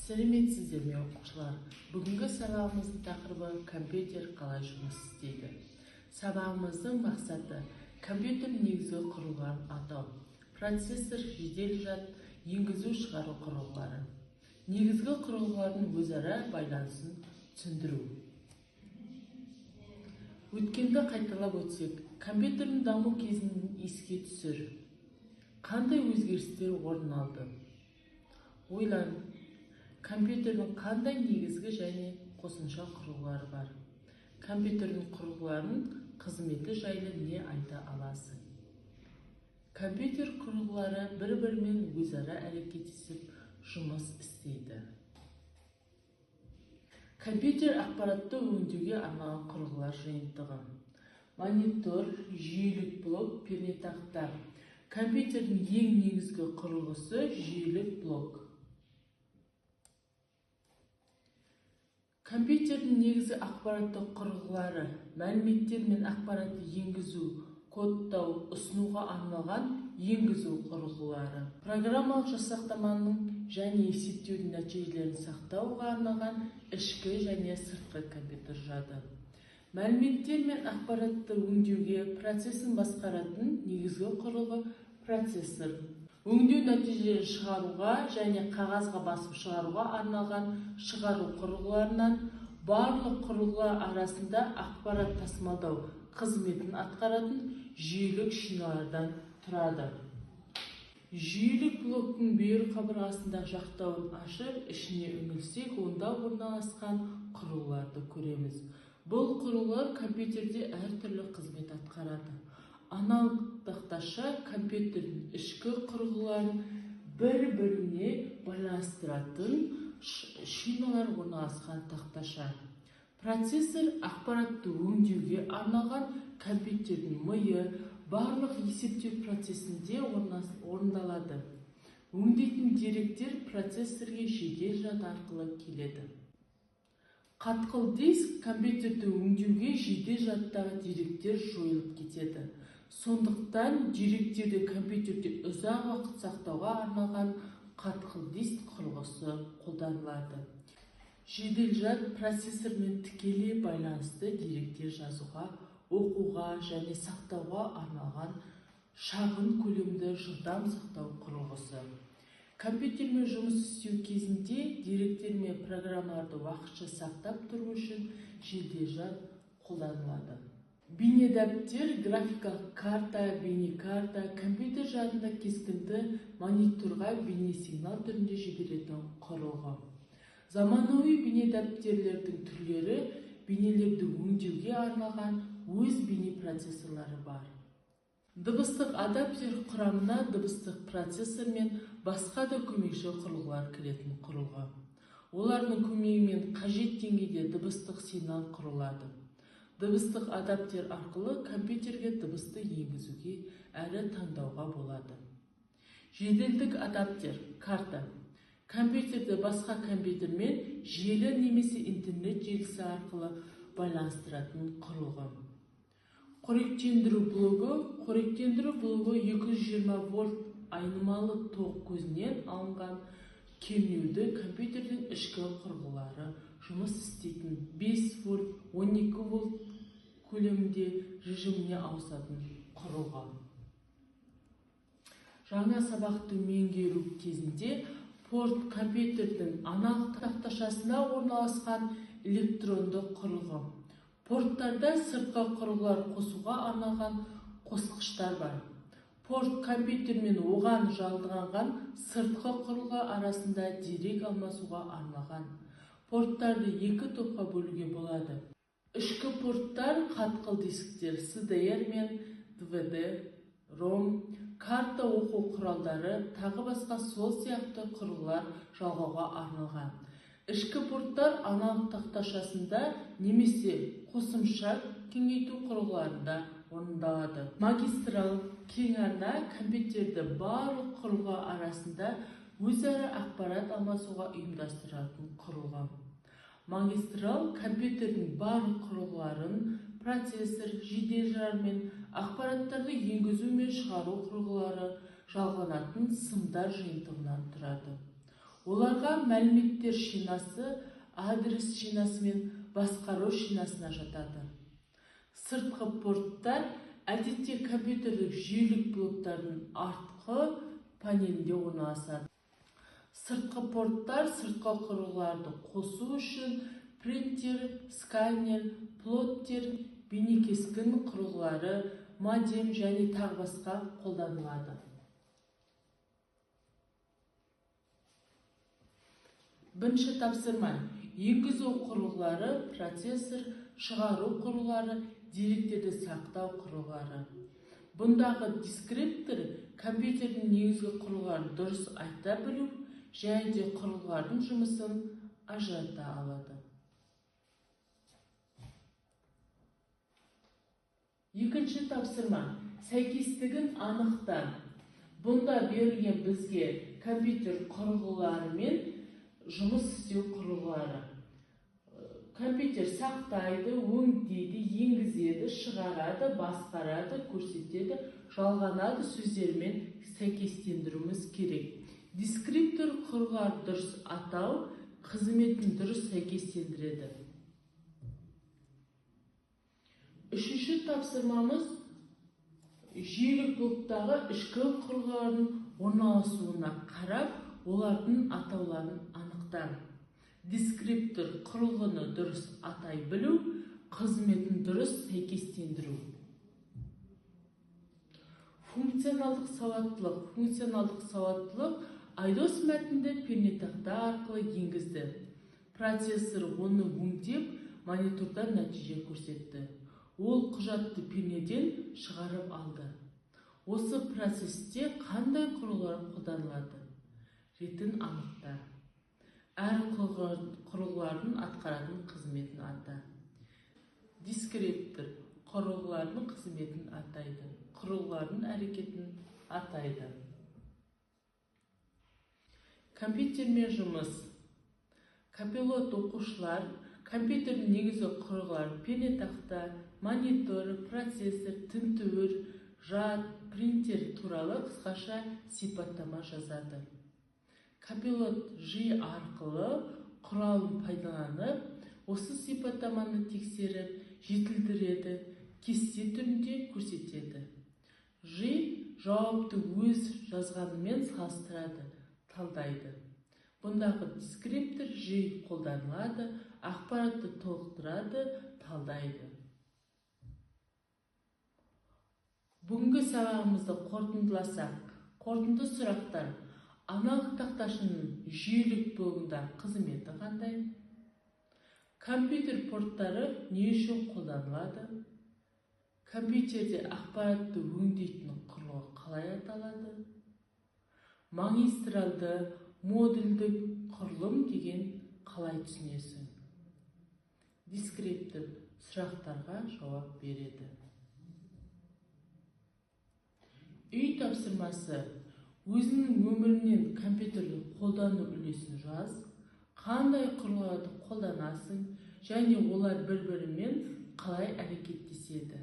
Сәлеметсіздер ме оқушылар? Бүгінгі сабағымыздың тақырыбы компьютер қалай жұмыс істейді. Сабағымыздың мақсаты компьютер негізгі құрылғыларын атау, процессор, жедел жад, енгізу шығару құрылғылары, негізгі құрылғылардың өзара байланысын түсіндіру. Өткенді қайталап өтсек, компьютердің даму кезін еске түсір. Қандай өзгерістер орын алды? Ойлан, компьютердің қандай негізгі және қосымша құрылғылары бар? Компьютердің құрылғыларының қызметі жайлы не айта аласың? Компьютер құрылғылары бір-бірімен өзара әрекеттесіп жұмыс істейді. Компьютер ақпаратты өңдеуге арналған құрылғылар жиынтығы. Монитор, жүйелік блок, пернетақта. Компьютердің ең негізгі құрылғысы жүйелік блок. Компьютердің негізгі ақпараттық құрылғылары мәліметтер мен ақпаратты енгізу, кодтау, ұсынуға арналған енгізу құрылғылары. Программалық жасақтаманың және есептеудің нәтижелерін сақтауға арналған ішкі және сыртқы компьютер жады. Мәліметтер мен ақпаратты өңдеуге процесін басқаратын негізгі құрылғы процессор. Өңдеу нәтижелерін шығаруға және қағазға басып шығаруға арналған шығару құрылғыларынан барлық құрылғылар арасында ақпарат тасымалдау қызметін атқаратын жүйелік шиналардан тұрады. Жүйелік блоктың бүйір қабырғасында жақтауын ашып, ішіне үңілсек, онда орналасқан құрылғыларды көреміз. Бұл құрылғылар компьютерде әртүрлі қызмет атқарады. Аналық тақташа компьютердің ішкі құрылғыларын бір-біріне байланыстыратын шиналар орналасқан тақташа. Процессор ақпаратты өңдеуге арналған компьютердің миы барлық есептеу процесінде орындалады. Өңдейтін деректер процессорге жедел жад арқылы келеді. Қатқыл диск компьютерді өңдеуге жедел жадтағы деректер жойылып кетеді. Сондықтан деректерді компьютерде ұзақ уақыт сақтауға арналған қатқыл диск құрылғысы қолданылады. Жедел жад процессормен тікелей байланысты деректер жазуға, оқуға және сақтауға арналған шағын көлемді жылдам сақтау құрылғысы. Компьютермен жұмыс істеу кезінде деректер мен программаларды уақытша сақтап тұру үшін жедел жад қолданылады. Бейнедәптер, графикалық карта, бейнекарта, компьютер жадында кескінді мониторға бейнесигнал түрінде жіберетін құрылғы. Заманауи бейнедәптерлердің түрлері бейнелерді өңдеуге арналған өз бейне процессорлары бар. Дыбыстық адаптер құрамына дыбыстық процессор мен басқа да көмекші құрылғылар кіретін құрылғы. Олардың көмегімен қажет деңгейде дыбыстық сигнал құрылады. Дыбыстық адаптер арқылы компьютерге дыбысты енгізуге әрі таңдауға болады. Жеделдік адаптер, карта. Компьютерді басқа компьютермен желі немесе интернет желісі арқылы байланыстыратын құрылғы. Қоректендіру блогы. Қоректендіру блогы 220 вольт айнымалы тоқ көзінен алынған кернеуді компьютердің ішкі құрылғылары жұмыс істейтін 5 вольт, 12 вольт көлемінде режиміне ауысатын құрылғы. Жаңа сабақты меңгеру кезінде порт компьютердің аналық тақташасына орналасқан электронды құрылғы. Порттарда сыртқы құрылғылар қосуға арналған қосқыштар бар. Порт компьютер мен оған жалғанған сыртқы құрылғы арасында дерек алмасуға арналған. Порттарды екі топқа бөлуге болады. Ішкі порттар қатқыл дисктер, CDR мен DVD, ROM, карта оқу құралдары, тағы басқа сол сияқты құрылғылар жалғауға арналған. Ішкі порттар аналық тақташасында немесе қосымша кеңейту құрылғыларында орындалады. Магистрал кең арна компьютерді барлық құрылғы арасында өзара ақпарат алмасуға ұйымдастыратын құрылғы. Магистрал компьютердің барлық құрылғыларын, процессор, жедел жад мен ақпараттарды енгізу мен шығару құрылғылары жалғанатын сымдар жиынтығынан тұрады. Оларға мәліметтер шинасы, адрес шинасы мен басқару шинасына жатады. Сыртқы порттар әдетте компьютерлік жүйелік блоктардың артқы панелінде орналасады. Сыртқы порттар сыртқы құрылғыларды қосу үшін принтер, сканер, плоттер, бейнекескін құрылғылары, модем және тағы басқа қолданылады. Бірінші тапсырма: енгізу құрылғылары, процессор, шығару құрылғылары, деректерді сақтау құрылғылары. Бұндағы дескриптор компьютердің негізгі құрылғыларын дұрыс айта білу және де құрылғылардың жұмысын ажырата алады. Екінші тапсырма: сәйкестігін анықта. Бұнда берілген бізге компьютер құрылғылары мен жұмыс істеу құрылғылары. Компьютер сақтайды, өңдейді, енгізеді, шығарады, басқарады, көрсетеді, жалғанады сөздермен сәйкестендіруіміз керек. Дескриптор құрылғыларды дұрыс атау, қызметін дұрыс сәйкестендіреді. Үшінші тапсырмамыз жүйелік блоктағы ішкі құрылғылардың орналасуына қарап, олардың атауларын анықта. Дескриптор құрылғыны дұрыс атай білу, қызметін дұрыс сәйкестендіру. Функционалдық сауаттылық. Функционалдық сауаттылық IDOS мәтінді пернетақта арқылы енгізді. Процессор оны өңдеп, монитордан нәтиже көрсетті. Ол құжатты пернеден шығарып алды. Осы процесте қандай құрылғылар қолданылады? Ретін анықта. Әр құрылғылардың атқаратын қызметін ата. Дескриптор құрылғылардың қызметін атайды, құрылғылардың әрекетін атайды. Компьютермен жұмыс. Копилот оқушылар компьютердің негізгі құрылғылары пернетақта, монитор, процессор, тінтуір, жад, принтер туралы қысқаша сипаттама жазады. Копилот жи арқылы құралын пайдаланып, осы сипаттаманы тексеріп, жетілдіреді, кесте түрінде көрсетеді. Жи жауапты өз жазғанымен салыстырады, талдайды. Бұндағы дескриптор жи қолданылады, ақпаратты толықтырады, талдайды. Бүгінгі сабағымызды қорытындыласақ, қорытынды сұрақтар: аналық тақташының жүйелік блогында қызметі қандай? Компьютер порттары не үшін қолданылады? Компьютерде ақпаратты өңдейтін құрылғы қалай аталады? Магистралды, модульдік құрылым деген қалай түсінесің? Дескриптор сұрақтарға жауап береді. Үй тапсырмасы: өзінің өмірінен компьютерді қолдану үлесін жаз, қандай құрылғыларды қолданасың және олар бір-бірімен қалай әрекеттеседі?